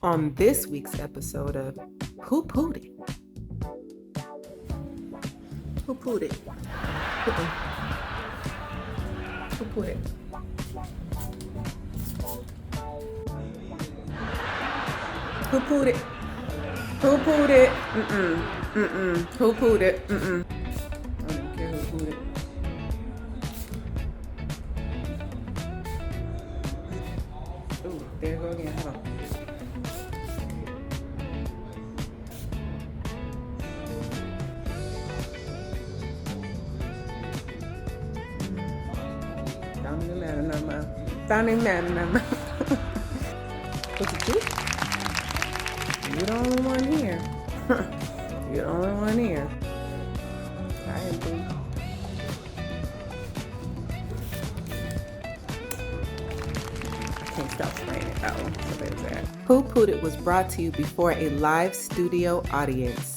On this week's episode of Pooted. Who Pooted? Who Pooted? Who Pooted? Who Pooted? Who Pooted? I don't care who Pooted. Ooh, there you go again. Hold on. Don't even matter. What's it do? You're the only one here. You're the only one here. I am too. I can't stop spraying it though. So there's that. Who Pooted was brought to you before a live studio audience.